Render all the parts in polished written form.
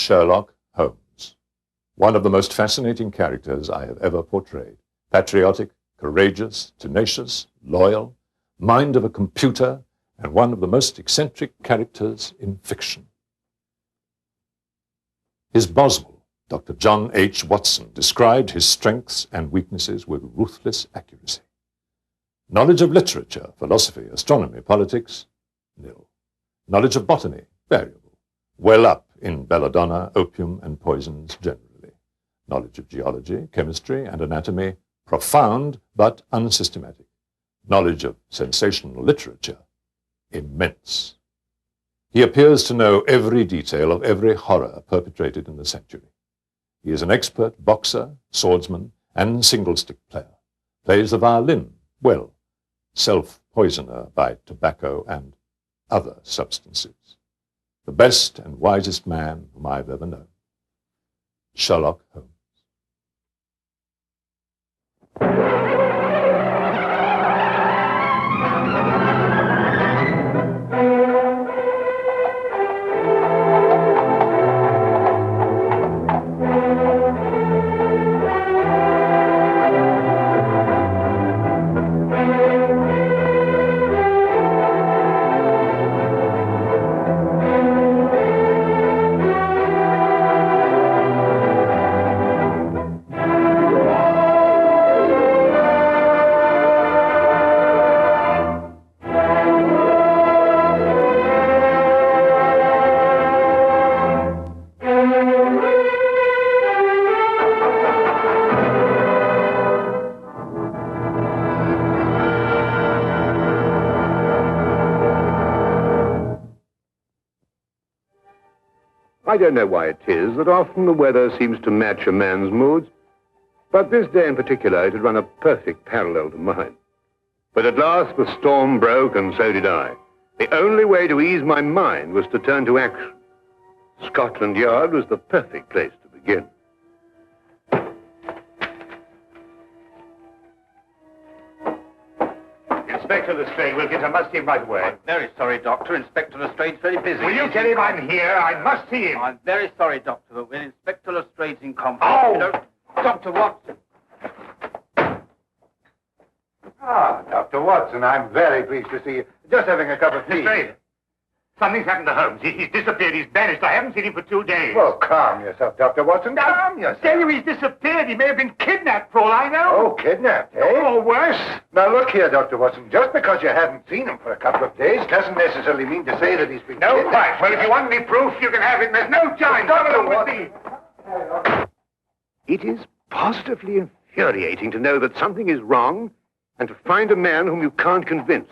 Sherlock Holmes, one of the most fascinating characters I have ever portrayed. Patriotic, courageous, tenacious, loyal, mind of a computer, and one of the most eccentric characters in fiction. His Boswell, Dr. John H. Watson, described his strengths and weaknesses with ruthless accuracy. Knowledge of literature, philosophy, astronomy, politics, nil. Knowledge of botany, variable. Well up in belladonna, opium, and poisons generally. Knowledge of geology, chemistry, and anatomy, profound but unsystematic. Knowledge of sensational literature, immense. He appears to know every detail of every horror perpetrated in the century. He is an expert boxer, swordsman, and single-stick player. Plays the violin well, self-poisoner by tobacco and other substances. The best and wisest man whom I've ever known. Sherlock Holmes. I don't know why it is that often the weather seems to match a man's moods, but this day in particular it had run a perfect parallel to mine. But at last the storm broke, and so did I. The only way to ease my mind was to turn to action. Scotland Yard was the perfect place to begin. Inspector Lestrade, we'll get him. Must see him right away. I'm very sorry, Doctor. Inspector Lestrade's very busy. Will you tell him I'm here? I must see him. I'm very sorry, Doctor, but when Inspector Lestrade's in conference... Oh! You know, Dr. Watson. Ah, Dr. Watson, I'm very pleased to see you. Just having a cup of tea. Lestrade, something's happened to Holmes. He's disappeared. He's vanished. I haven't seen him for 2 days. Well, calm yourself, Dr. Watson. Calm yourself. Tell you he's disappeared. He may have been kidnapped, for all I know. Oh, kidnapped, eh? Or worse. Now, look here, Dr. Watson. Just because you haven't seen him for a couple of days doesn't necessarily mean to say that he's been No, kidnapped. quite. Well, if you want any proof, you can have it. There's no time. Dr. Watson. It is positively infuriating to know that something is wrong and to find a man whom you can't convince.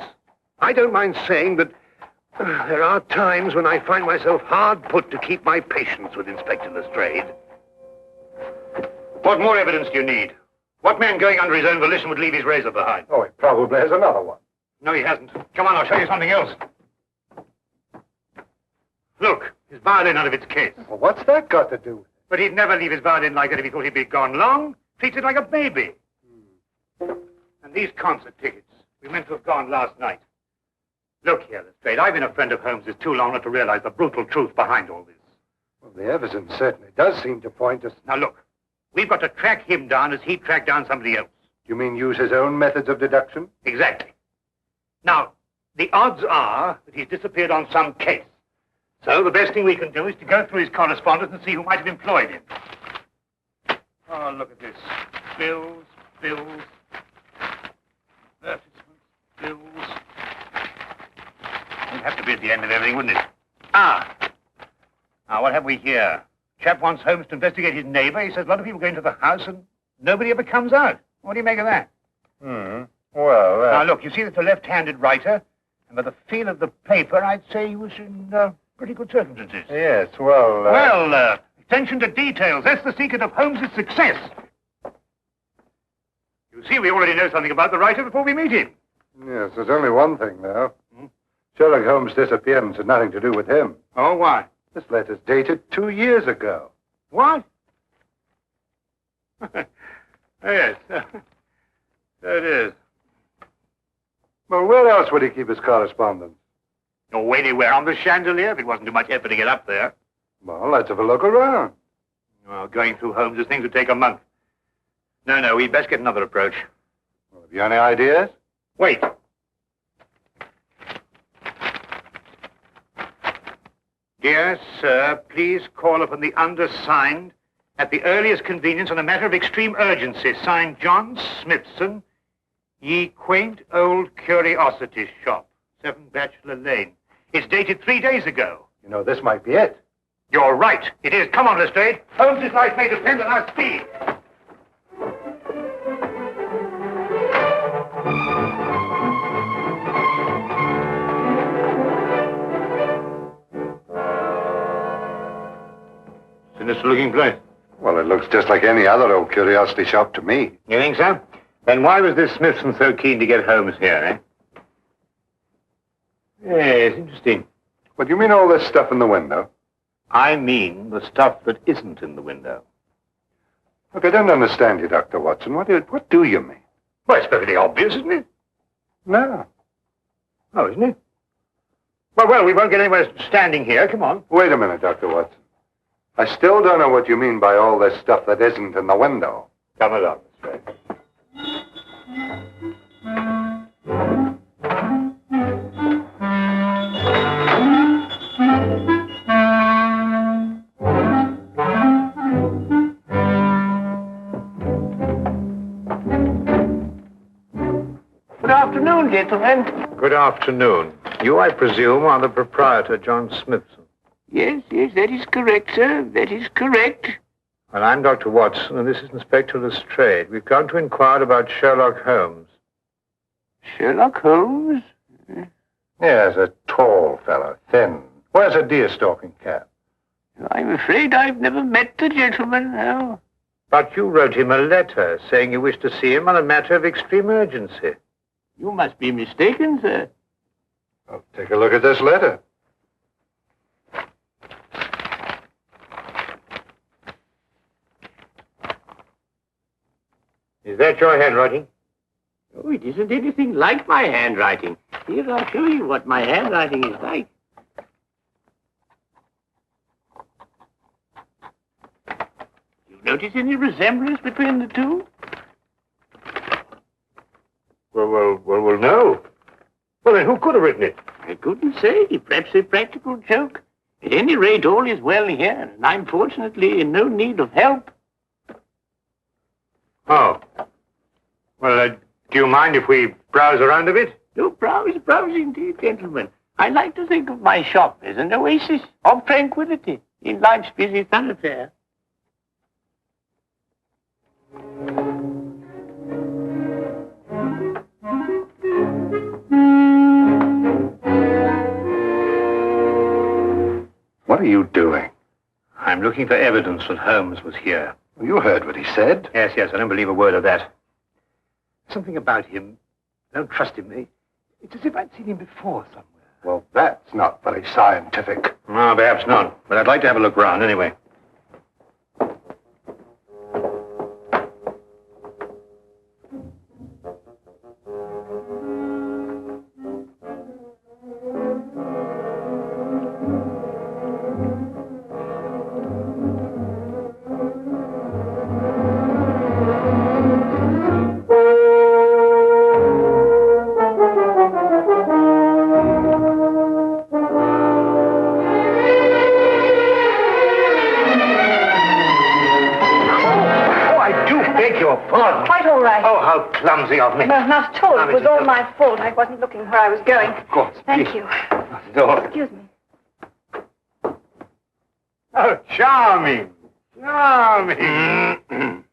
I don't mind saying that there are times when I find myself hard put to keep my patience with Inspector Lestrade. What more evidence do you need? What man going under his own volition would leave his razor behind? Oh, he probably has another one. No, he hasn't. Come on, I'll show you something else. Look, his violin out of its case. Well, what's that got to do with it? But he'd never leave his violin like that if he thought he'd be gone long. Treats it like a baby. And these concert tickets, we meant to have gone last night. Look here, Lestrade, I've been a friend of Holmes's too long not to realize the brutal truth behind all this. Well, the evidence certainly does seem to point us... Now look, we've got to track him down as he tracked down somebody else. You mean use his own methods of deduction? Exactly. Now, the odds are that he's disappeared on some case. So the best thing we can do is to go through his correspondence and see who might have employed him. Oh, look at this. Bills, advertisements, bills. It'd have to be at the end of everything, wouldn't it? Ah! Now, what have we here? Chap wants Holmes to investigate his neighbor. He says a lot of people go into the house and nobody ever comes out. What do you make of that? Well, Now, look, you see that's a left-handed writer, and by the feel of the paper, I'd say he was in pretty good circumstances. Yes, well... Well, attention to details. That's the secret of Holmes' success. You see, we already know something about the writer before we meet him. Yes, there's only one thing, though. Sherlock Holmes' disappearance had nothing to do with him. Oh, why? This letter's dated 2 years ago. What? Yes. So it is. Well, where else would he keep his correspondence? Oh, anywhere on the chandelier if it wasn't too much effort to get up there. Well, let's have a look around. Well, going through Holmes's things would take a month. No, we'd best get another approach. Well, have you any ideas? Wait. Dear sir, please call upon the undersigned at the earliest convenience on a matter of extreme urgency. Signed, John Smithson, Ye Quaint Old Curiosity Shop, 7 Bachelor Lane. It's dated 3 days ago. You know, this might be it. You're right. It is. Come on, Lestrade. Holmes's life may depend on our speed. Sinister looking place. Well, it looks just like any other old curiosity shop to me. You think so? Then why was this Smithson so keen to get Holmes here, eh? Yes, interesting. What do you mean all this stuff in the window? I mean the stuff that isn't in the window. Look, I don't understand you, Dr. Watson. What do you mean? Well, it's perfectly obvious, isn't it? No. Oh, isn't it? Well, we won't get anywhere standing here. Come on. Wait a minute, Dr. Watson. I still don't know what you mean by all this stuff that isn't in the window. Come along, Lestrade. Good afternoon, gentlemen. Good afternoon. You, I presume, are the proprietor, John Smithson. Yes, that is correct, sir. That is correct. Well, I'm Dr. Watson, and this is Inspector Lestrade. We've come to inquire about Sherlock Holmes. Sherlock Holmes? Yes, a tall fellow, thin. Wears a deer-stalking cap. I'm afraid I've never met the gentleman, no. But you wrote him a letter saying you wished to see him on a matter of extreme urgency. You must be mistaken, sir. Well, take a look at this letter. Is that your handwriting? Oh, it isn't anything like my handwriting. Here, I'll show you what my handwriting is like. You notice any resemblance between the two? Well, no. Well, then who could have written it? I couldn't say. Perhaps a practical joke. At any rate, all is well here, and I'm fortunately in no need of help. Oh. Well, do you mind if we browse around a bit? No, browse indeed, gentlemen. I like to think of my shop as an oasis of tranquility in life's busy thoroughfare. What are you doing? I'm looking for evidence that Holmes was here. Well, you heard what he said. Yes, I don't believe a word of that. Something about him. I don't trust him. It's as if I'd seen him before somewhere. Well, that's not very scientific. No, perhaps not. But I'd like to have a look round anyway. Clumsy of me. No, not at all. It was all my fault. I wasn't looking where I was going. Of course. Thank you. Not at all. Excuse me. Oh, charming. Charming.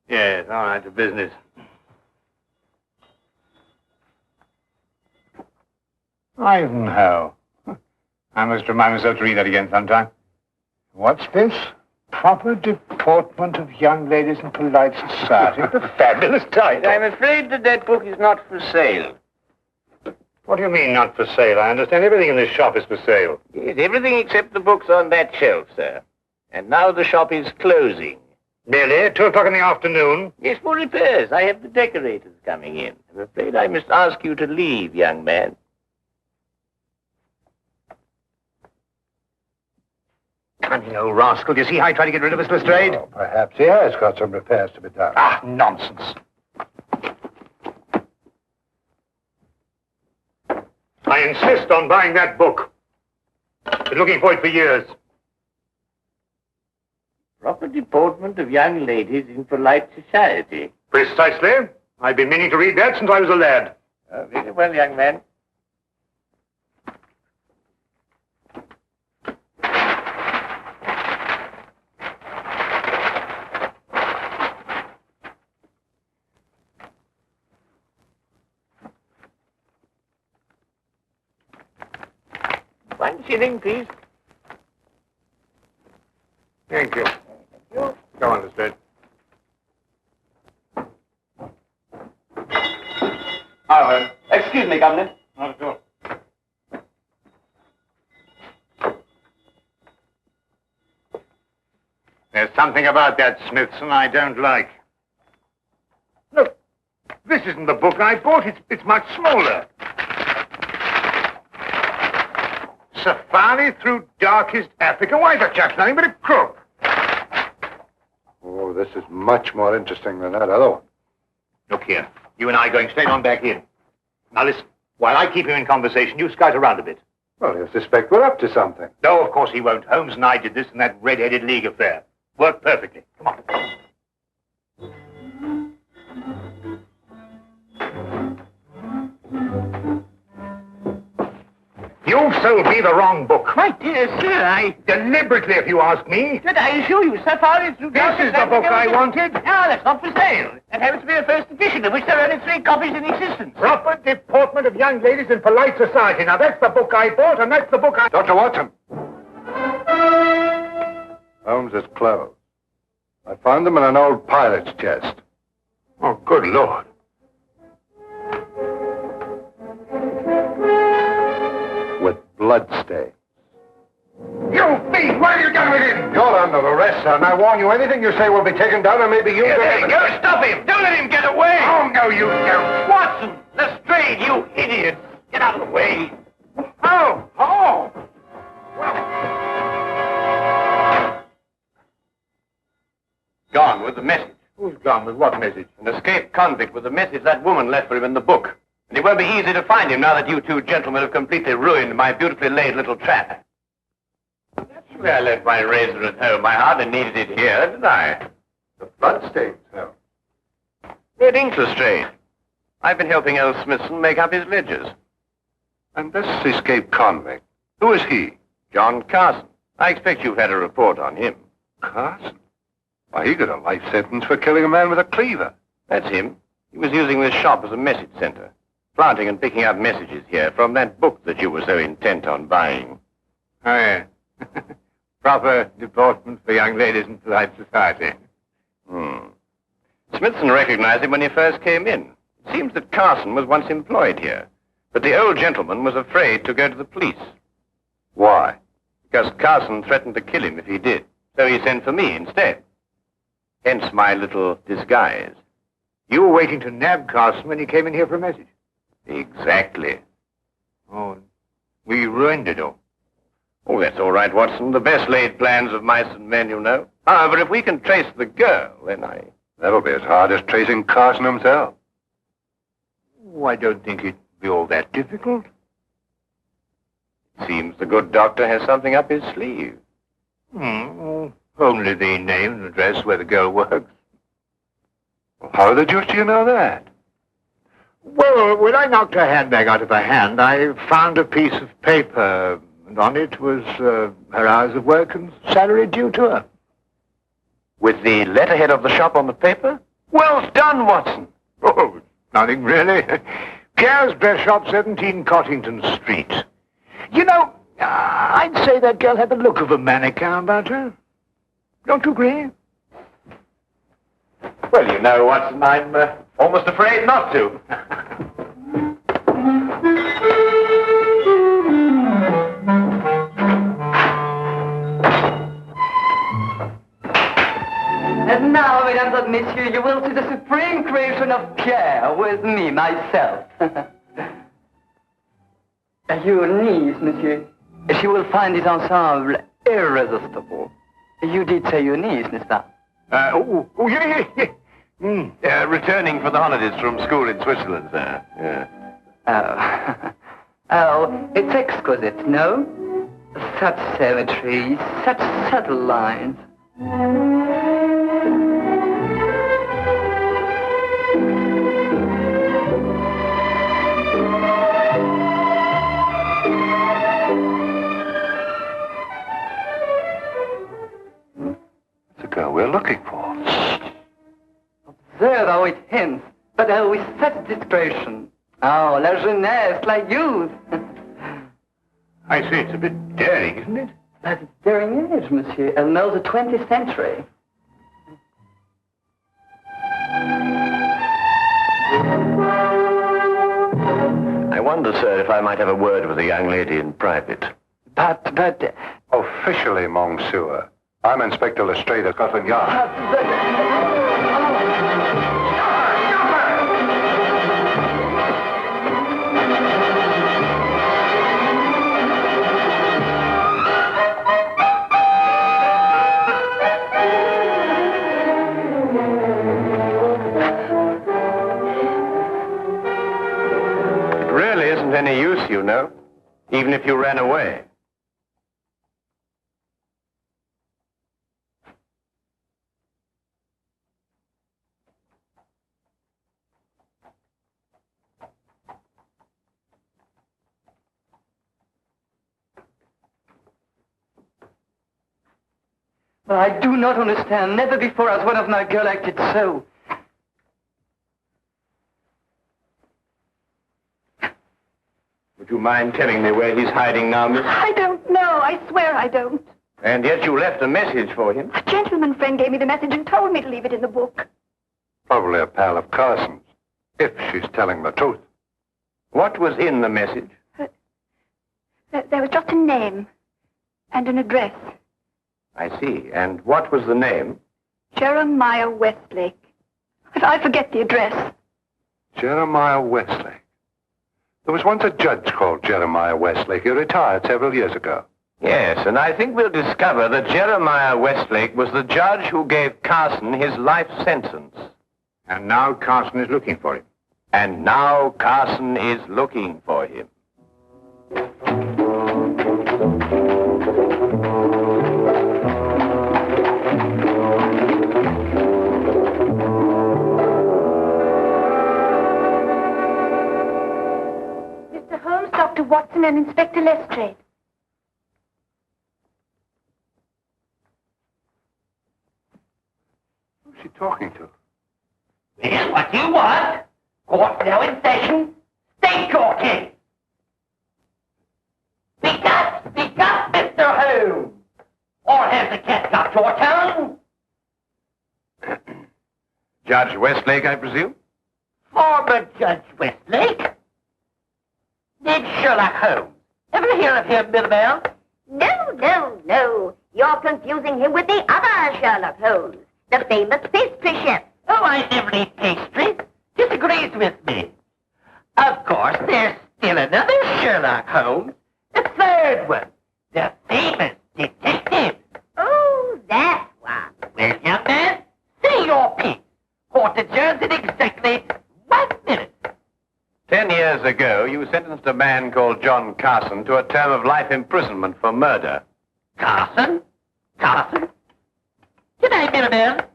Yes, all right, to business. Ivanhoe. I must remind myself to read that again sometime. What's this? Proper deportment of young ladies in polite society. What a fabulous title. I'm afraid that book is not for sale. What do you mean, not for sale? I understand everything in this shop is for sale. Yes, everything except the books on that shelf, sir. And now the shop is closing. Really? 2 o'clock in the afternoon? Yes, for repairs. I have the decorators coming in. I'm afraid I must ask you to leave, young man. Cunning old rascal. Do you see how he tried to get rid of us, Lestrade? Oh, perhaps he has got some repairs to be done. Ah, nonsense. I insist on buying that book. Been looking for it for years. Proper deportment of young ladies in polite society. Precisely. I've been meaning to read that since I was a lad. Very well, young man. $1 please. Thank you. Go on, Lestrade. Oh, excuse me, Governor. Not at all. There's something about that Smithson I don't like. Look, this isn't the book I bought. It's much smaller. Safari through darkest Africa. Why, the chap's nothing but a crook. Oh, this is much more interesting than that other one. Look here. You and I are going straight on back in. Now listen, while I keep him in conversation, you scout around a bit. Well, he'll suspect we're up to something. No, of course he won't. Holmes and I did this in that red-headed league affair. Worked perfectly. Come on. You've sold me the wrong book. My dear sir, Deliberately, if you ask me. Did I assure you, Safari through This is the book I wanted. No, that's not for sale. That happens to be a first edition, of which there are only 3 copies in existence. Proper deportment of young ladies in polite society. Now, that's the book I bought, and that's the book I... Dr. Watson. Holmes' clothes. I found them in an old pilot's chest. Oh, good Lord. With bloodstains. You thief! What have you done with him? You're under arrest, sir, and I warn you, anything you say will be taken down, and maybe you... There you go. Stop him. Don't let him get away. Oh, no, you don't. Watson, Lestrade, you idiot! Get out of the way. Oh, oh. Gone with the message. Who's gone with what message? An escaped convict with the message that woman left for him in the book. And it won't be easy to find him now that you 2 gentlemen have completely ruined my beautifully laid little trap. Naturally, I left my razor at home. I hardly needed it here, did I? The bloodstains, sir. Red ink, Lestrade. I've been helping old Smithson make up his ledgers. And this escaped convict, who is he? John Carson. I expect you've had a report on him. Carson? Why, he got a life sentence for killing a man with a cleaver. That's him. He was using this shop as a message center, planting and picking up messages here from that book that you were so intent on buying. Oh, yeah. Proper deportment for young ladies in polite society. Smithson recognized him when he first came in. It seems that Carson was once employed here, but the old gentleman was afraid to go to the police. Why? Because Carson threatened to kill him if he did, so he sent for me instead. Hence my little disguise. You were waiting to nab Carson when he came in here for a message. Exactly. Oh, we ruined it all. Oh, that's all right, Watson. The best laid plans of mice and men, you know. However, if we can trace the girl, then That'll be as hard as tracing Carson himself. Oh, I don't think it'd be all that difficult. Seems the good doctor has something up his sleeve. Only the name and address where the girl works. Well, how the deuce do you know that? Well, when I knocked her handbag out of her hand, I found a piece of paper, and on it was her hours of work and salary due to her. With the letterhead of the shop on the paper? Well done, Watson. Oh, nothing really. Pierre's Dress Shop, 17 Cottington Street. You know, I'd say that girl had the look of a mannequin about her. Don't you agree? Well, you know, Watson, I'm almost afraid not to. And now, mesdames and messieurs, you will see the supreme creation of Pierre with me, myself. Your niece, monsieur. She will find this ensemble Irresistible. You did say your niece, n'est-ce pas? Yeah. Returning for the holidays from school in Switzerland, sir. Yeah. Oh, it's exquisite, no? Such symmetry, such subtle lines. It's the girl we're looking for. Observe how it hints, but how with such discretion. Oh, la jeunesse, la youth. I say it's a bit daring, isn't it? That's its daring age, monsieur. Elle knows the 20th century. I wonder, sir, if I might have a word with the young lady in private. But... Officially, Monsieur. I'm Inspector Lestrade of Scotland Yard. It really isn't any use, you know, even if you ran away. I do not understand. Never before has one of my girl acted so. Would you mind telling me where he's hiding now, miss? I don't know. I swear I don't. And yet you left a message for him. A gentleman friend gave me the message and told me to leave it in the book. Probably a pal of Carson's, if she's telling the truth. What was in the message? There was just a name and an address. I see. And what was the name? Jeremiah Westlake. But I forget the address. Jeremiah Westlake. There was once a judge called Jeremiah Westlake. He retired several years ago. Yes, and I think we'll discover that Jeremiah Westlake was the judge who gave Carson his life sentence. And now Carson is looking for him. And now Carson is looking for him. Mr. Holmes, Dr. Watson, and Inspector Lestrade. Who's she talking to? Well, what do you want? Court now in session. State your case. Speak up, Mr. Holmes. Or has the cat got your tongue? Judge Westlake, I presume? Former Judge Westlake? Did Sherlock Holmes ever hear of him, Billabelle? No. You're confusing him with the other Sherlock Holmes, the famous pastry chef. Oh, I never eat pastry. Disagrees with me. Of course, there's still another Sherlock Holmes, the third one, the famous detective. Oh, that one. Well, young man, say your piece. Court adjourns in exactly 1 minute. 10 years ago, you sentenced a man called John Carson to a term of life imprisonment for murder. Carson? Good night, Billabelle.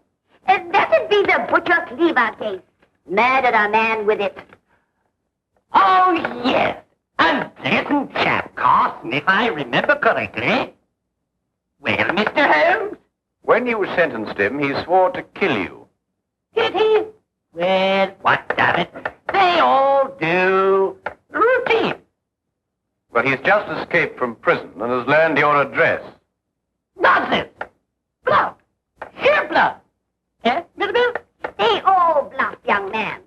That'd be the Butcher Cleaver case. Murdered a man with it. Oh, yes. Unpleasant chap, Carson, if I remember correctly. Well, Mr. Holmes? When you sentenced him, he swore to kill you. Did he? Well, what of it? They all do. Routine. But he's just escaped from prison and has learned your address. Nonsense. Bluff. Sheer bluff. Yes, Billabelle? They all bluff, young man.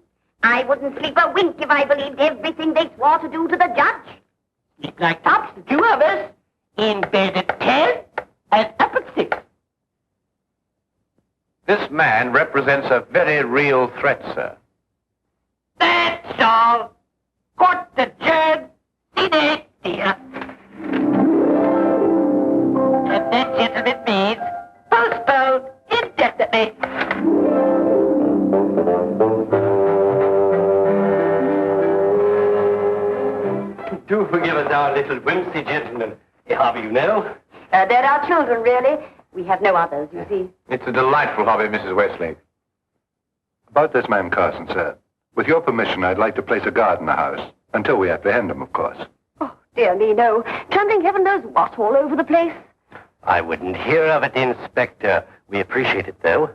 I wouldn't sleep a wink if I believed everything they swore to do to the judge. Sleep like tops, the two of us. In bed at 10 and up at 6. This man represents a very real threat, sir. That's all. Court adjourned. See you, dear. And then left at me. Do forgive us our little whimsy, gentlemen. A hobby, you know. They're our children, really. We have no others, you see. It's a delightful hobby, Mrs. Westlake. About this man Carson, sir. With your permission, I'd like to place a guard in the house. Until we apprehend him, of course. Oh, dear me, no. Trembling heaven knows what all over the place. I wouldn't hear of it, Inspector. We appreciate it, though.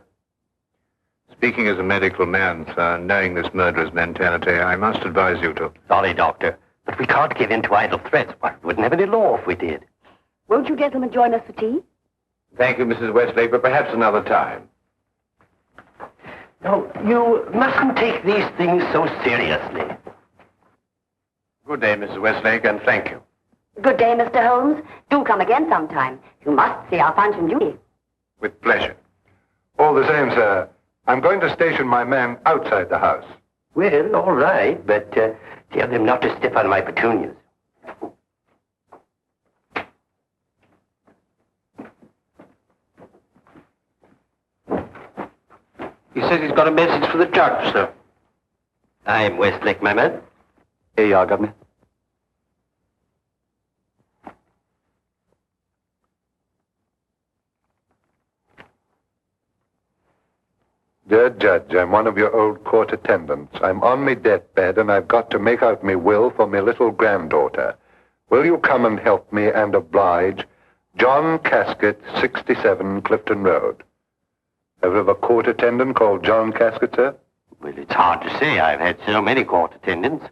Speaking as a medical man, sir, knowing this murderer's mentality, I must advise you to... Sorry, Doctor, but we can't give in to idle threats. Why, we wouldn't have any law if we did. Won't you gentlemen join us for tea? Thank you, Mrs. Westlake, but perhaps another time. No, you mustn't take these things so seriously. Good day, Mrs. Westlake, and thank you. Good day, Mr. Holmes. Do come again sometime. You must see our Punch and Judy. With pleasure. All the same, sir, I'm going to station my men outside the house. Well, all right, but tell them not to step on my petunias. He says he's got a message for the judge, sir. I'm Westlake, my man. Here you are, Governor. Dear Judge, I'm one of your old court attendants. I'm on me deathbed, and I've got to make out me will for me little granddaughter. Will you come and help me and oblige? John Casket, 67 Clifton Road. Ever have a court attendant called John Casket, sir? Well, it's hard to say. I've had so many court attendants.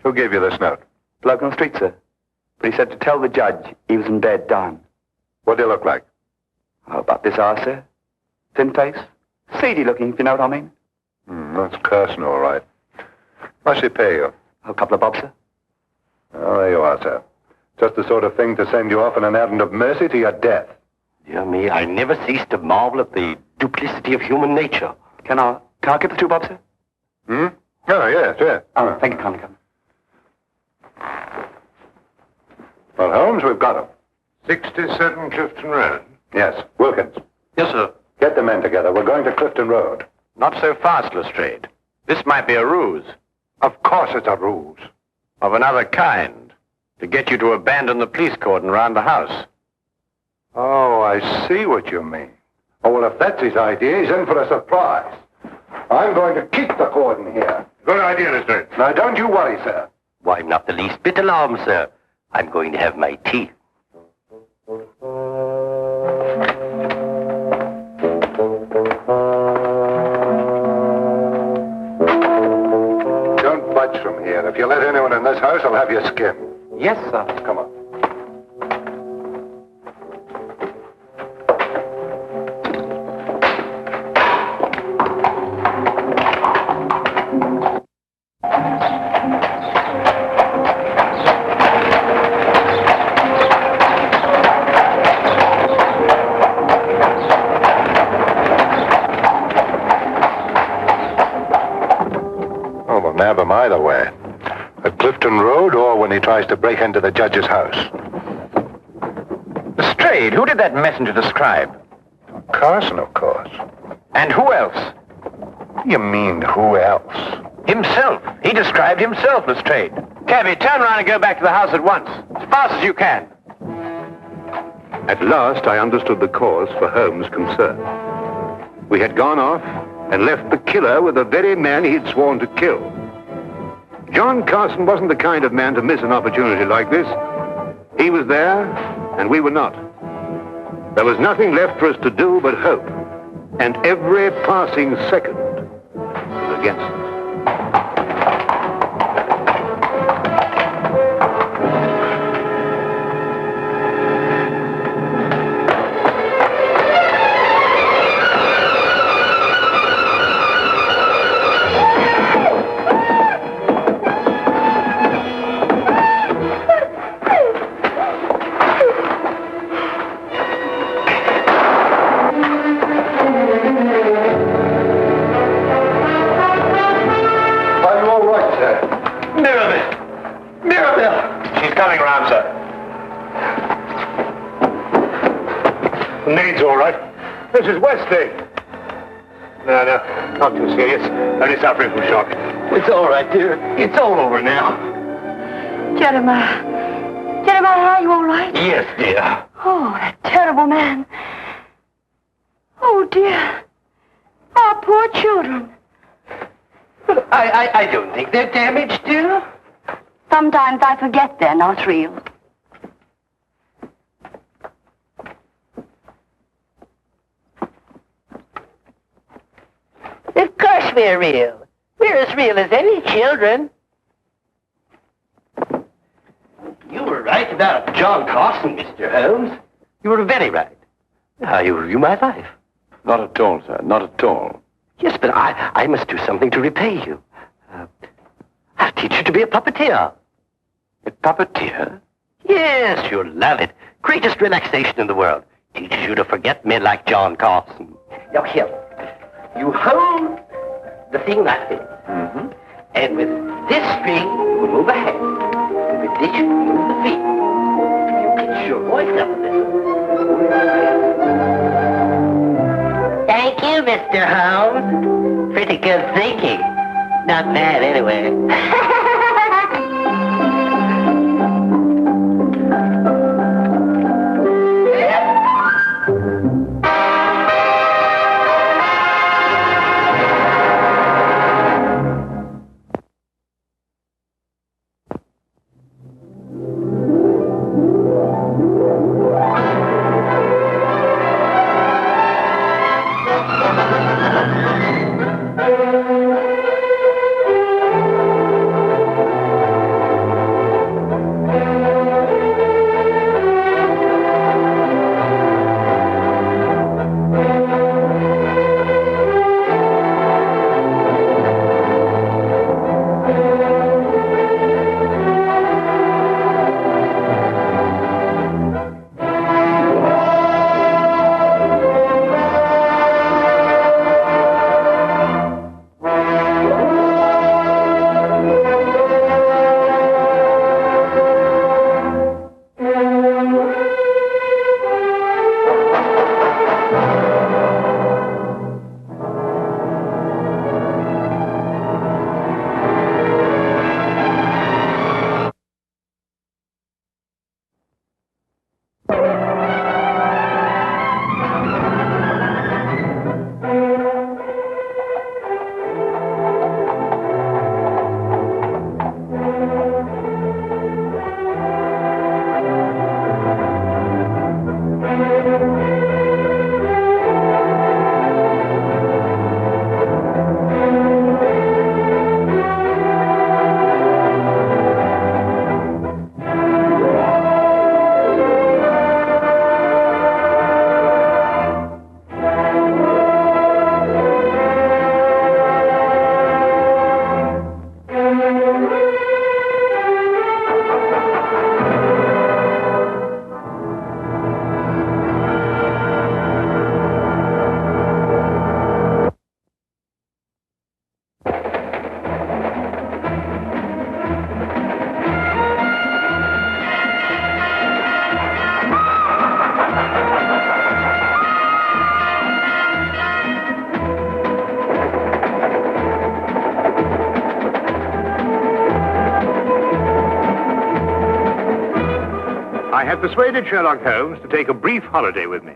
Who gave you this note? Bloke on the street, sir. But he said to tell the judge he was in bed dying. What do you look like? How about this hour, sir? Thin face? Seedy looking, if you know what I mean. That's Carson, all right. Must she pay you? A couple of bob, sir. Oh, there you are, sir. Just the sort of thing to send you off on an errand of mercy to your death. Dear me, I never cease to marvel at the duplicity of human nature. Can I get the 2 bob, sir? Oh, yes. Oh, thank you kindly, Governor. Well, Holmes, we've got him. 67 Clifton Road. Yes, Wilkins. Yes, sir. Get the men together. We're going to Clifton Road. Not so fast, Lestrade. This might be a ruse. Of course it's a ruse. Of another kind. To get you to abandon the police cordon around the house. Oh, I see what you mean. Oh, well, if that's his idea, he's in for a surprise. I'm going to keep the cordon here. Good idea, Lestrade. Now, don't you worry, sir. Why, not the least bit alarmed, sir. I'm going to have my tea. Don't budge from here. If you let anyone in this house, I'll have your skin. Yes, sir. Come on. Nab him either way. At Clifton Road or when he tries to break into the judge's house. Lestrade, who did that messenger describe? Carson, of course. And who else? You mean who else? Himself. He described himself, Lestrade. Cabby, turn around and go back to the house at once. As fast as you can. At last, I understood the cause for Holmes' concern. We had gone off and left the killer with the very man he'd sworn to kill. John Carson wasn't the kind of man to miss an opportunity like this. He was there, and we were not. There was nothing left for us to do but hope, and every passing second was against us. Nade's all right. Mrs. Westlake. No, not too serious. Only suffering from shock. It's all right, dear. It's all over now. Jeremiah. Jeremiah, are you all right? Yes, dear. Oh, that terrible man. Oh, dear. Our poor children. I don't think they're damaged, dear. Sometimes I forget they're not real. Of course we're real. We're as real as any children. You were right about John Carson, Mr. Holmes. You were very right. How you ruined my life. Not at all, sir. Not at all. Yes, but I must do something to repay you. I'll teach you to be a puppeteer. A puppeteer? Yes, you'll love it. Greatest relaxation in the world. Teaches you to forget men like John Carson. Now, here. You hold the thing like this. Mm-hmm. And with this string, you will move a hand. And with this, you move the feet. You pitch your voice up a little. Thank you, Mr. Holmes. Pretty good thinking. Not bad, anyway. I had persuaded Sherlock Holmes to take a brief holiday with me.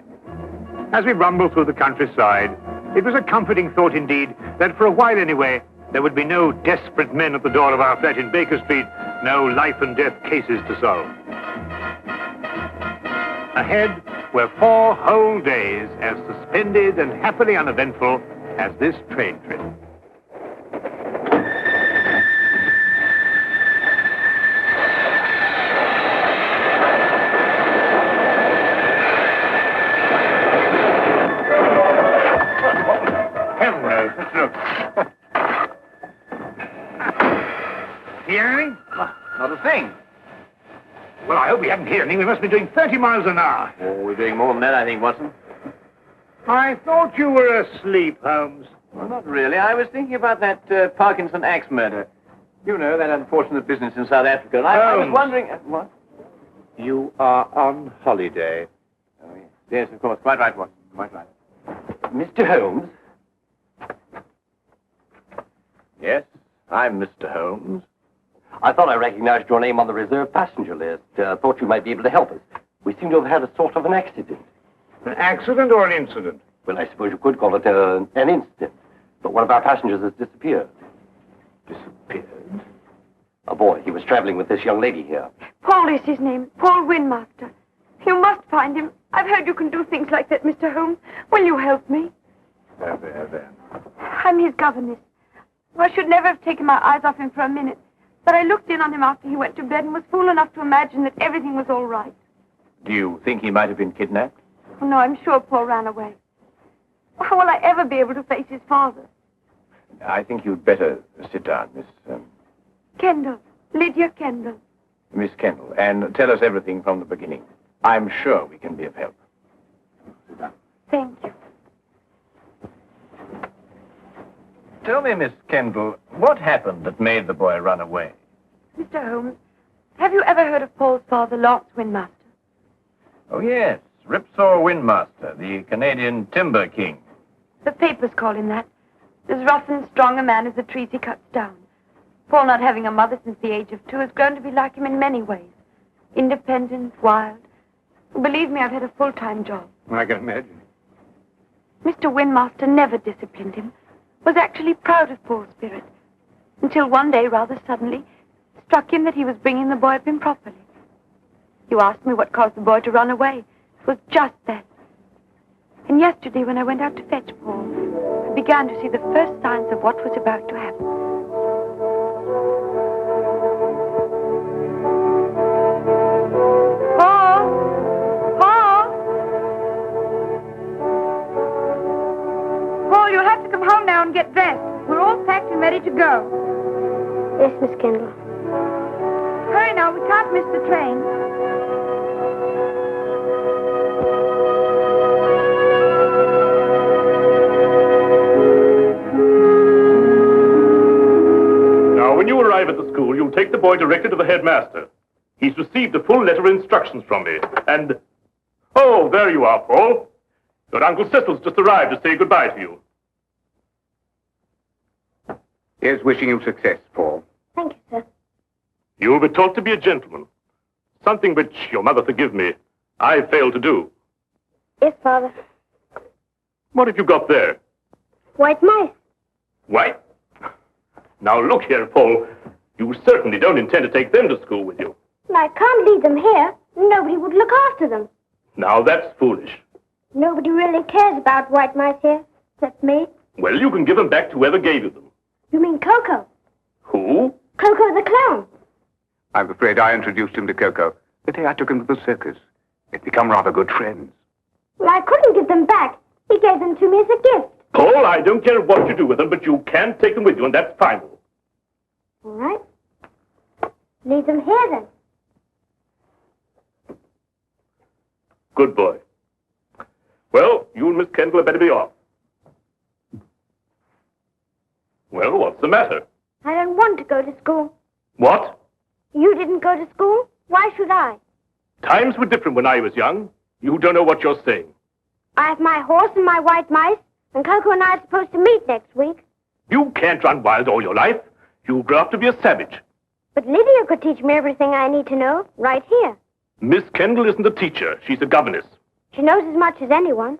As we rumbled through the countryside, it was a comforting thought indeed that for a while anyway, there would be no desperate men at the door of our flat in Baker Street, no life and death cases to solve. Ahead were 4 whole days as suspended and happily uneventful as this train trip. Hearing? Not a thing. Well, I hope we haven't heard anything. We must be doing 30 miles an hour. Oh, we're doing more than that, I think, Watson. I thought you were asleep, Holmes. Well, not really. I was thinking about that Parkinson axe murder. You know, that unfortunate business in South Africa. And I was wondering... what? You are on holiday. Oh, yes. Yes, of course. Quite right, Watson. Quite right. Mr. Holmes, Yes, I'm Mr. Holmes. I thought I recognized your name on the reserved passenger list. Thought you might be able to help us. We seem to have had a sort of an accident. An accident or an incident? Well, I suppose you could call it an incident. But one of our passengers has disappeared. Disappeared? A boy. He was traveling with this young lady here. Paul is his name. Paul Windmaster. You must find him. I've heard you can do things like that, Mr. Holmes. Will you help me? There. I'm his governess. I should never have taken my eyes off him for a minute. But I looked in on him after he went to bed and was fool enough to imagine that everything was all right. Do you think he might have been kidnapped? Oh, no, I'm sure Paul ran away. How will I ever be able to face his father? I think you'd better sit down, Kendall. Lydia Kendall. Miss Kendall, and tell us everything from the beginning. I'm sure we can be of help. Thank you. Tell me, Miss Kendall, what happened that made the boy run away? Mr. Holmes, have you ever heard of Paul's father, Lawrence Windmaster? Oh, yes, Ripsaw Windmaster, the Canadian timber king. The papers call him that. As rough and strong a man as the trees he cuts down. Paul, not having a mother since the age of 2, has grown to be like him in many ways. Independent, wild. Believe me, I've had a full-time job. I can imagine. Mr. Windmaster never disciplined him. Was actually proud of Paul's spirit. Until one day, rather suddenly, it struck him that he was bringing the boy up improperly. You asked me what caused the boy to run away. It was just that. And yesterday, when I went out to fetch Paul, I began to see the first signs of what was about to happen. You'll have to come home now and get dressed. We're all packed and ready to go. Yes, Miss Kendall. Hurry now, we can't miss the train. Now, when you arrive at the school, you'll take the boy directly to the headmaster. He's received a full letter of instructions from me, and... Oh, there you are, Paul. Your Uncle Cecil's just arrived to say goodbye to you. Here's wishing you success, Paul. Thank you, sir. You'll be taught to be a gentleman. Something which, your mother forgive me, I failed to do. Yes, Father. What have you got there? White mice. White? Now look here, Paul. You certainly don't intend to take them to school with you. I can't leave them here. Nobody would look after them. Now that's foolish. Nobody really cares about white mice here, except me. Well, you can give them back to whoever gave you them. You mean Coco? Who? Coco the clown. I'm afraid I introduced him to Coco. The day I took him to the circus. They've become rather good friends. Well, I couldn't give them back. He gave them to me as a gift. Paul, I don't care what you do with them, but you can take them with you, and that's final. All right. Leave them here, then. Good boy. Well, you and Miss Kendall had better be off. Well, what's the matter? I don't want to go to school. What? You didn't go to school? Why should I? Times were different when I was young. You don't know what you're saying. I have my horse and my white mice, and Coco and I are supposed to meet next week. You can't run wild all your life. You'll grow up to be a savage. But Lydia could teach me everything I need to know right here. Miss Kendall isn't a teacher. She's a governess. She knows as much as anyone.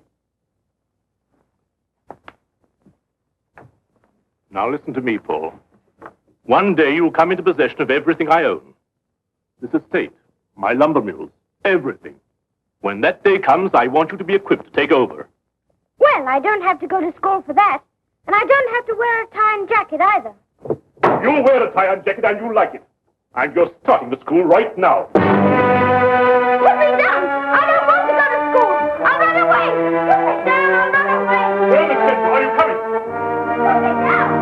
Now listen to me, Paul. One day you'll come into possession of everything I own. This estate, my lumber mills, everything. When that day comes, I want you to be equipped to take over. Well, I don't have to go to school for that. And I don't have to wear a tie and jacket either. You'll wear a tie and jacket and you'll like it. And you're starting the school right now. Put me down! I don't want to go to school! I'll run away! Put me down! I'll run away! Well, Miss Kendall, are you coming? Put me down! Put me down!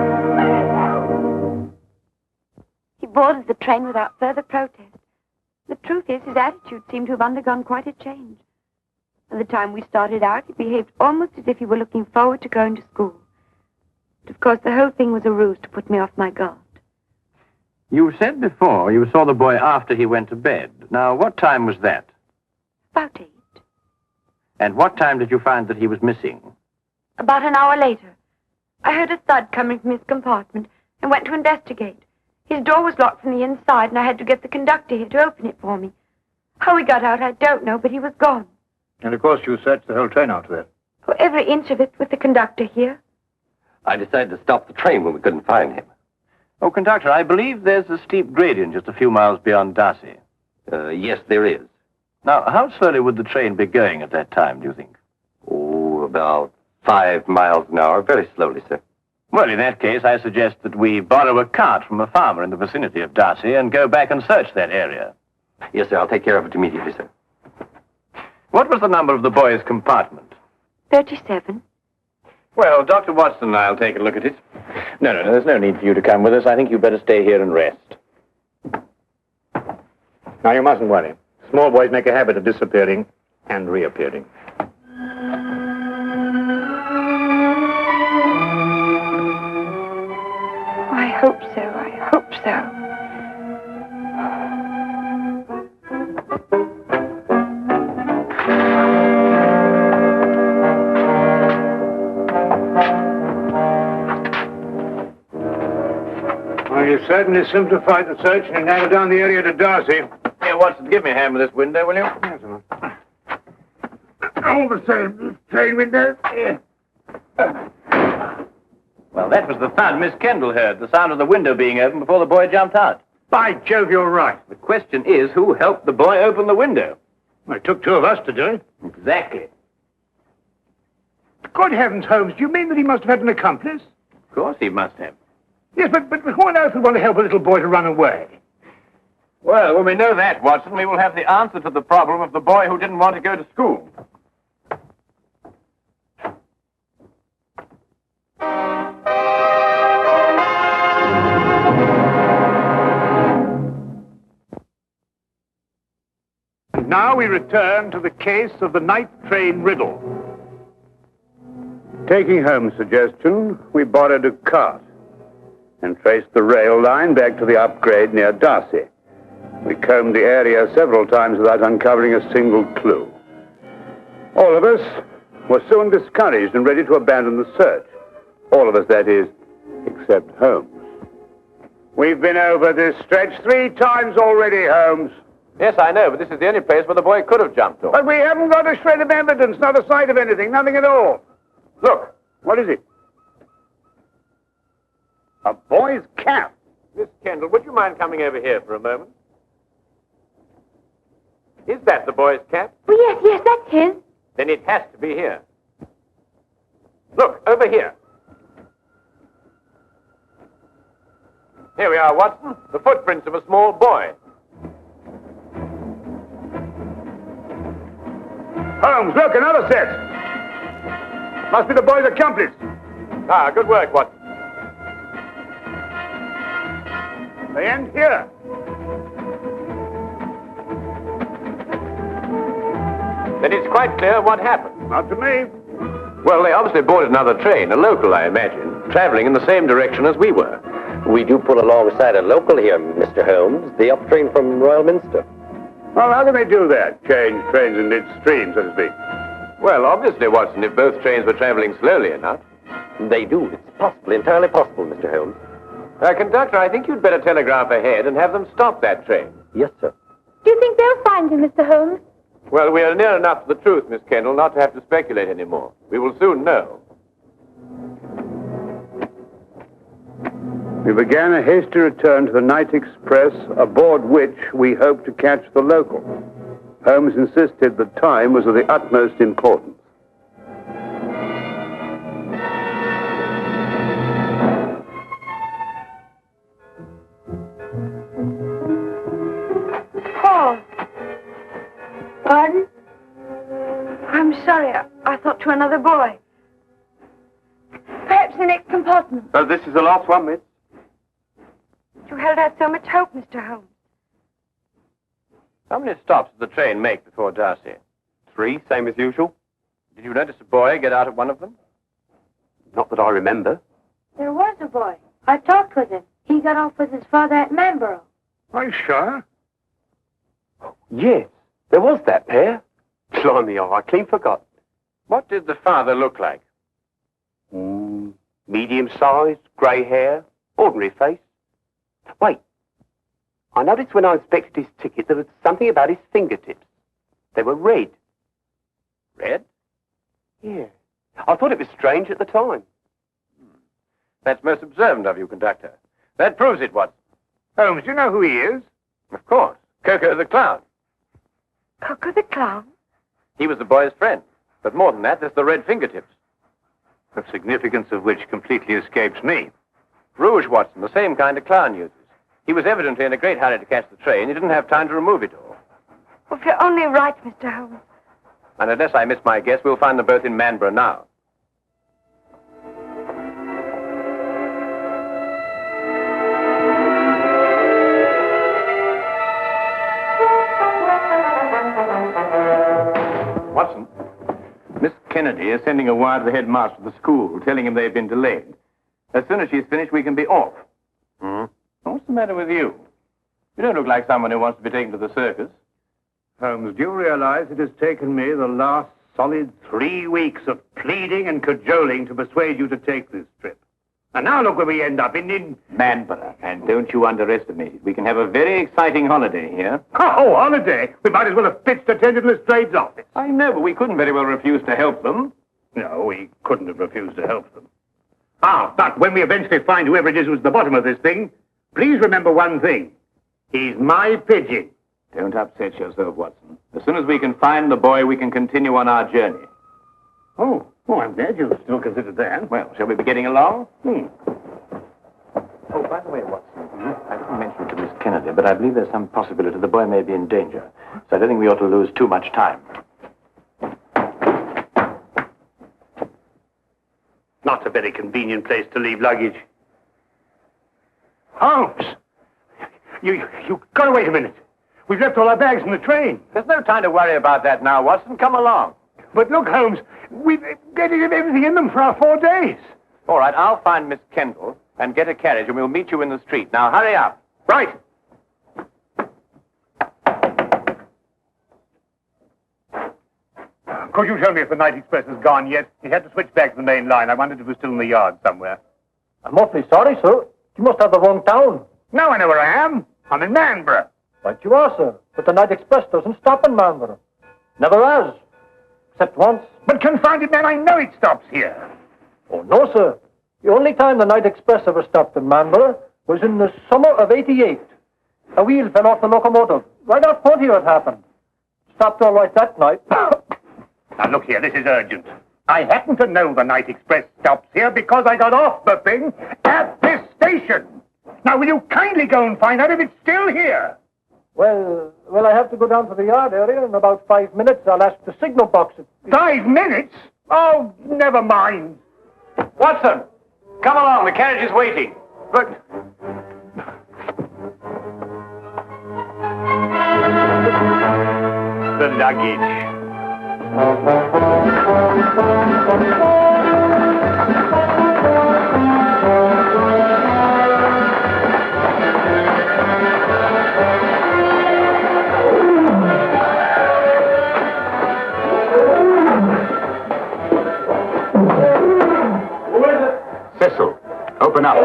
He boarded the train without further protest. The truth is, his attitude seemed to have undergone quite a change. By the time we started out, he behaved almost as if he were looking forward to going to school. But of course, the whole thing was a ruse to put me off my guard. You said before you saw the boy after he went to bed. Now, what time was that? About 8. And what time did you find that he was missing? About an hour later, I heard a thud coming from his compartment, and went to investigate. His door was locked from the inside, and I had to get the conductor here to open it for me. How he got out, I don't know, but he was gone. And of course you searched the whole train after that. For every inch of it with the conductor here. I decided to stop the train when we couldn't find him. Oh, conductor, I believe there's a steep gradient just a few miles beyond Darcy. Yes, there is. Now, how slowly would the train be going at that time, do you think? Oh, about 5 miles an hour. Very slowly, sir. Well, in that case, I suggest that we borrow a cart from a farmer in the vicinity of Darcy and go back and search that area. Yes, sir. I'll take care of it immediately, sir. What was the number of the boy's compartment? 37. Well, Dr. Watson and I'll take a look at it. No, there's no need for you to come with us. I think you'd better stay here and rest. Now, you mustn't worry. Small boys make a habit of disappearing and reappearing. I hope so. I hope so. Well, you certainly simplified the search and narrowed down the area to Darcy. Here, Watson, give me a hand with this window, will you? Yes, sir. All the same, this train window. Well, that was the thud Miss Kendall heard, the sound of the window being opened before the boy jumped out. By Jove, you're right. The question is, who helped the boy open the window? Well, it took two of us to do it. Exactly. Good heavens, Holmes, do you mean that he must have had an accomplice? Of course he must have. Yes, but who on earth would want to help a little boy to run away? Well, when we know that, Watson, we will have the answer to the problem of the boy who didn't want to go to school. And now we return to the case of the night train riddle. Taking Holmes' suggestion, we borrowed a cart and traced the rail line back to the upgrade near Darcy. We combed the area several times without uncovering a single clue. All of us were soon discouraged and ready to abandon the search. All of us, that is, except Holmes. We've been over this stretch 3 times already, Holmes. Yes, I know, but this is the only place where the boy could have jumped off. But we haven't got a shred of evidence, not a sight of anything, nothing at all. Look, what is it? A boy's cap. Miss Kendall, would you mind coming over here for a moment? Is that the boy's cap? Oh, yes, that's his. Then it has to be here. Look, over here. Here we are, Watson. The footprints of a small boy. Holmes, look, another set. Must be the boy's accomplice. Ah, good work, Watson. They end here. Then it's quite clear what happened. Not to me. Well, they obviously boarded another train, a local, I imagine, traveling in the same direction as we were. We do pull alongside a local here, Mr. Holmes, the up train from Royal Minster. Well, how can they do that? Change trains in midstream, so to speak. Well, obviously, Watson, if both trains were traveling slowly enough. They do. It's possible, entirely possible, Mr. Holmes. Conductor, I think you'd better telegraph ahead and have them stop that train. Yes, sir. Do you think they'll find him, Mr. Holmes? Well, we are near enough to the truth, Miss Kendall, not to have to speculate anymore. We will soon know. We began a hasty return to the night express, aboard which we hoped to catch the local. Holmes insisted that time was of the utmost importance. Paul. Pardon? I'm sorry. I thought to another boy. Perhaps the next compartment. Well, this is the last one, miss. You held out so much hope, Mr. Holmes. How many stops did the train make before Darcy? 3, same as usual. Did you notice a boy get out at one of them? Not that I remember. There was a boy. I talked with him. He got off with his father at Manborough. Are you sure? Yes, there was that pair. Blimey, I clean forgot. What did the father look like? Medium-sized, grey hair, Ordinary face. Wait. I noticed when I inspected his ticket there was something about his fingertips. They were red. Red? Yeah. I thought it was strange at the time. That's most observant of you, conductor. That proves it, Watson. Holmes, do you know who he is? Of course. Coco the Clown. Coco the Clown? He was the boy's friend. But more than that, there's the red fingertips. The significance of which completely escapes me. Rouge, Watson, the same kind of clown uses. He was evidently in a great hurry to catch the train. He didn't have time to remove it all. Well, if you're only right, Mr. Holmes. And unless I miss my guess, we'll find them both in Manborough now. Watson, Miss Kennedy is sending a wire to the headmaster of the school, telling him they've been delayed. As soon as she's finished, we can be off. What's the matter with you? You don't look like someone who wants to be taken to the circus. Holmes, do you realize it has taken me the last solid 3 weeks of pleading and cajoling to persuade you to take this trip? And now look where we end up, in Manborough. And don't you underestimate it. We can have a very exciting holiday here. Oh, holiday? We might as well have pitched a tent in the Straits office. I know, but we couldn't very well refuse to help them. No, we couldn't have refused to help them. But when we eventually find whoever it is who's at the bottom of this thing, please remember one thing. He's my pigeon. Don't upset yourself, Watson. As soon as we can find the boy, we can continue on our journey. Oh, I'm glad you still considered that. Well, shall we be getting along? Hmm. Oh, by the way, Watson, I didn't mention it to Miss Kennedy, but I believe there's some possibility the boy may be in danger. So I don't think we ought to lose too much time. Not a very convenient place to leave luggage. Holmes! You gotta wait a minute. We've left all our bags in the train. There's no time to worry about that now, Watson. Come along. But look, Holmes, we've got everything in them for our 4 days. All right, I'll find Miss Kendall and get a carriage, and we'll meet you in the street. Now, hurry up. Right. Could you tell me if the night express has gone yet? He had to switch back to the main line. I wondered if it was still in the yard somewhere. I'm awfully sorry, sir. You must have the wrong town. Now I know where I am. I'm in Manborough. Right you are, sir. But the night express doesn't stop in Manborough. Never has. Except once. But confound it, man, I know it stops here. Oh, no, sir. The only time the night express ever stopped in Manborough was in the summer of '88. A wheel fell off the locomotive. Right out front here it happened. Stopped all right that night. Now, look here, this is urgent. I happen to know the night express stops here because I got off the thing at this station. Now, will you kindly go and find out if it's still here? Well, I have to go down to the yard area. In about 5 minutes, I'll ask the signal box. 5 minutes? Oh, never mind. Watson, come along. The carriage is waiting. But... the luggage. Cecil, open up.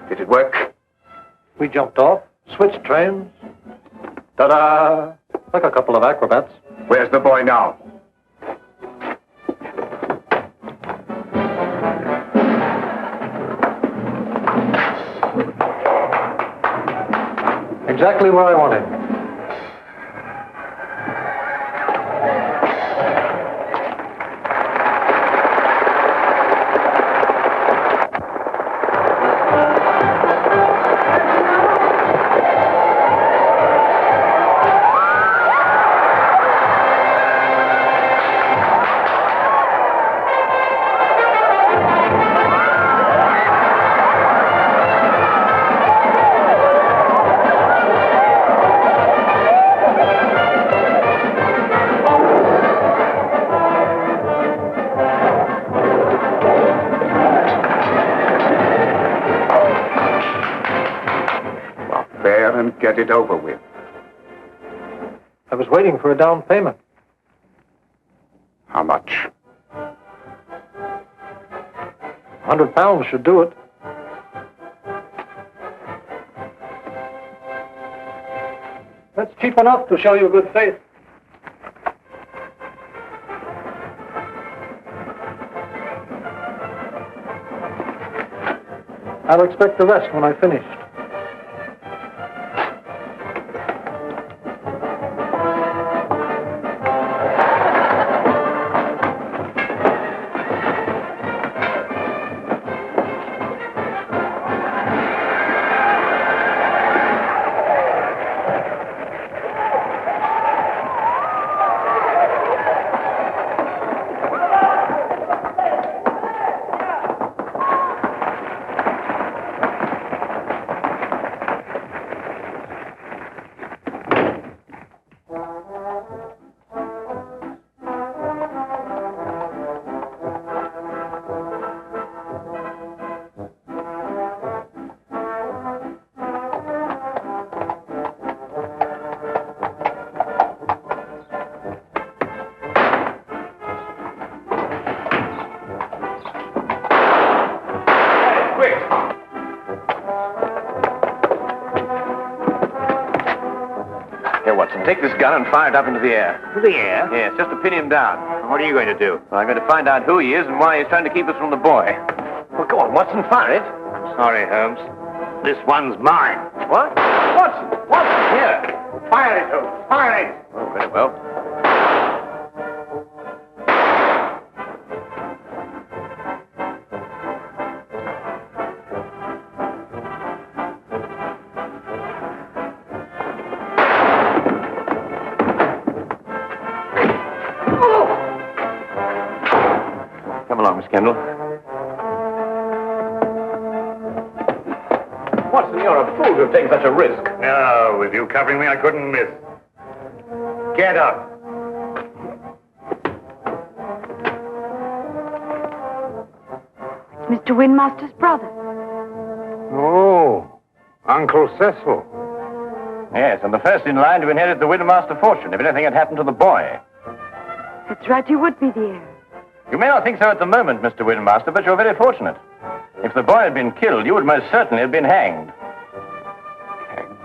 Did it work? We jumped off, switched trains. Ta-da! Like a couple of acrobats. Where's the boy now? Exactly where I wanted. Get it over with. I was waiting for a down payment. How much? £100 should do it. That's cheap enough to show you good faith. I'll expect the rest when I finish. Take this gun and fire it up into the air. To the air? Yes, just to pin him down. What are you going to do? Well, I'm going to find out who he is and why he's trying to keep us from the boy. Well, go on, Watson, fire it. I'm sorry, Holmes. This one's mine. What? Watson! Watson, here! Fire it, Holmes. Fire it! Oh, very well. Kendall. Watson, you're a fool to have taken such a risk. No, with you covering me, I couldn't miss. Get up. Mr. Windmaster's brother. Oh, Uncle Cecil. Yes, and the first in line to inherit the Windmaster fortune if anything had happened to the boy. That's right, you would be the heir. You may not think so at the moment, Mr. Windmaster, but you're very fortunate. If the boy had been killed, you would most certainly have been hanged. Hanged?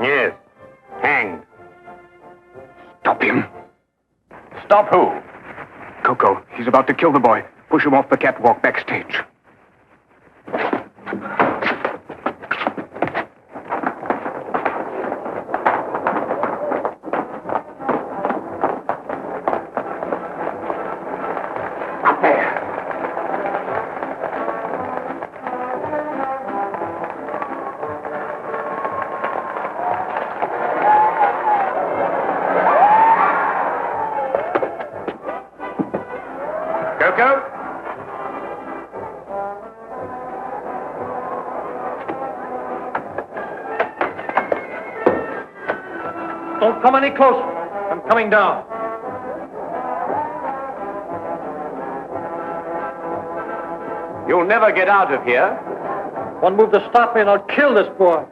Yes, hanged. Stop him. Stop who? Coco, he's about to kill the boy. Push him off the catwalk backstage. Don't come any closer. I'm coming down. You'll never get out of here. One move to stop me and I'll kill this boy.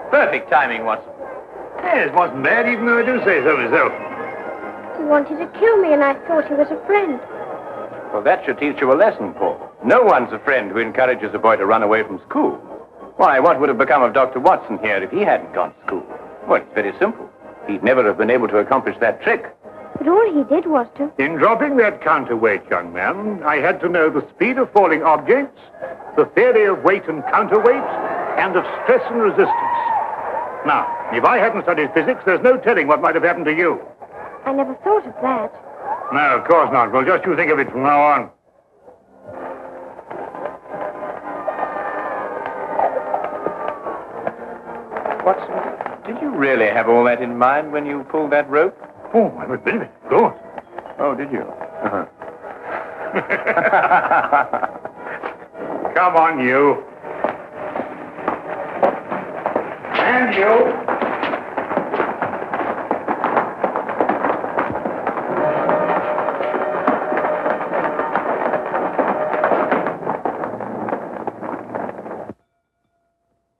Perfect timing, Watson. Yes, wasn't bad, even though I do say so myself. He wanted to kill me, and I thought he was a friend. Well, that should teach you a lesson, Paul. No one's a friend who encourages a boy to run away from school. Why, what would have become of Dr. Watson here if he hadn't gone to school? Well, it's very simple. He'd never have been able to accomplish that trick. But all he did was to... In dropping that counterweight, young man, I had to know the speed of falling objects, the theory of weight and counterweight, and of stress and resistance. Now, if I hadn't studied physics, there's no telling what might have happened to you. I never thought of that. No, of course not. Well, just you think of it from now on. Watson, did you really have all that in mind when you pulled that rope? Oh, I was believe it. Of course. Oh, did you? Come on, you. And you.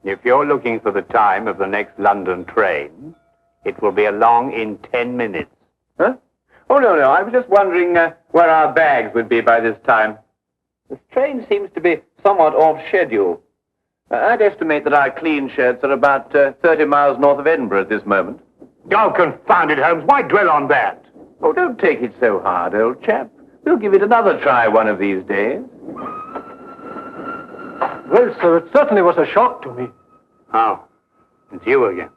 If you're looking for the time of the next London train, it will be along in 10 minutes. Huh? Oh, no. I was just wondering where our bags would be by this time. This train seems to be somewhat off schedule. I'd estimate that our clean shirts are about 30 miles north of Edinburgh at this moment. Oh, confound it, Holmes. Why dwell on that? Oh, don't take it so hard, old chap. We'll give it another try one of these days. Well, sir, it certainly was a shock to me. Oh, it's you again.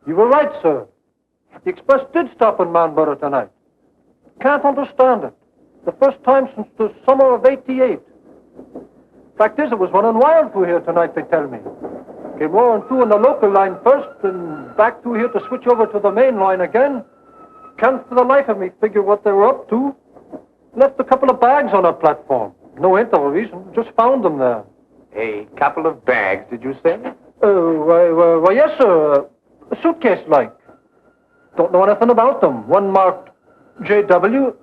You were right, sir. The express did stop in Manborough tonight. Can't understand it. The first time since the summer of '88. Fact is, it was running wild through here tonight, they tell me. Came roaring through on the local line first, and back through here to switch over to the main line again. Can't for the life of me figure what they were up to. Left a couple of bags on our platform. No hint of a reason. Just found them there. A couple of bags, did you say? Why, yes, sir. A suitcase-like. Don't know anything about them. One marked JW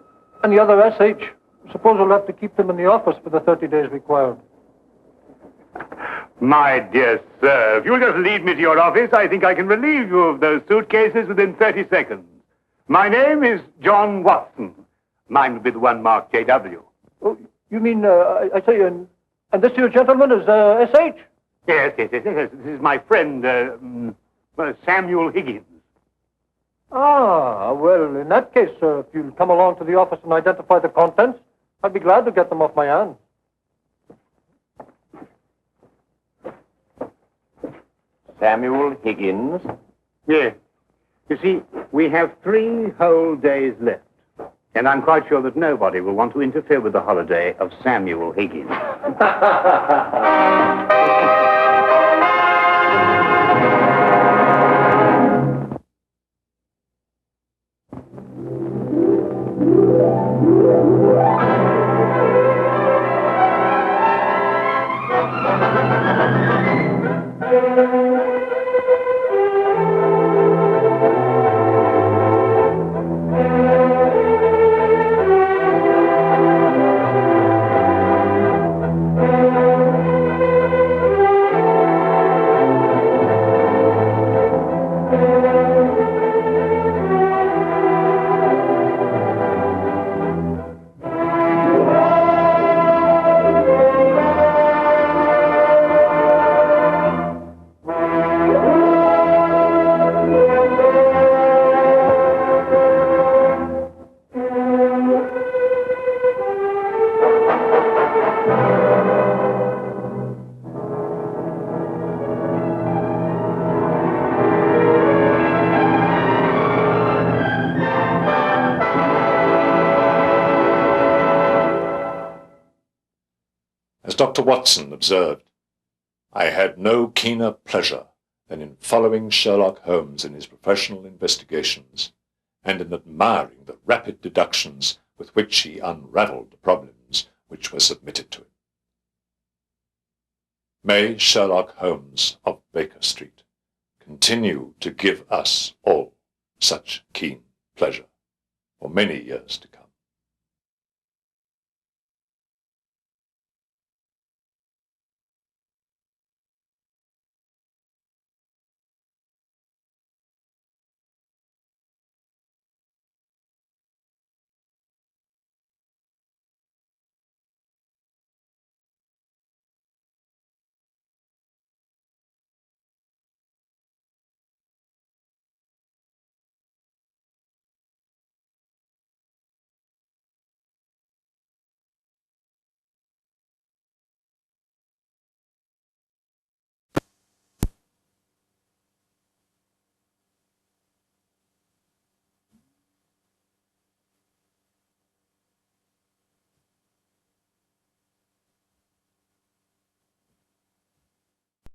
and the other SH. Suppose we'll have to keep them in the office for the 30 days required. My dear sir, if you'll just lead me to your office, I think I can relieve you of those suitcases within 30 seconds. My name is John Watson. Mine will be the one marked JW. Oh, you mean, I say, and this here gentleman is SH? Yes. This is my friend, Samuel Higgins. Ah, well, in that case, sir, if you'll come along to the office and identify the contents, I'd be glad to get them off my hands. Samuel Higgins? Yes. You see, we have 3 whole days left. And I'm quite sure that nobody will want to interfere with the holiday of Samuel Higgins. As Dr. Watson observed, I had no keener pleasure than in following Sherlock Holmes in his professional investigations and in admiring the rapid deductions with which he unravelled the problems which were submitted to him. May Sherlock Holmes of Baker Street continue to give us all such keen pleasure for many years to come.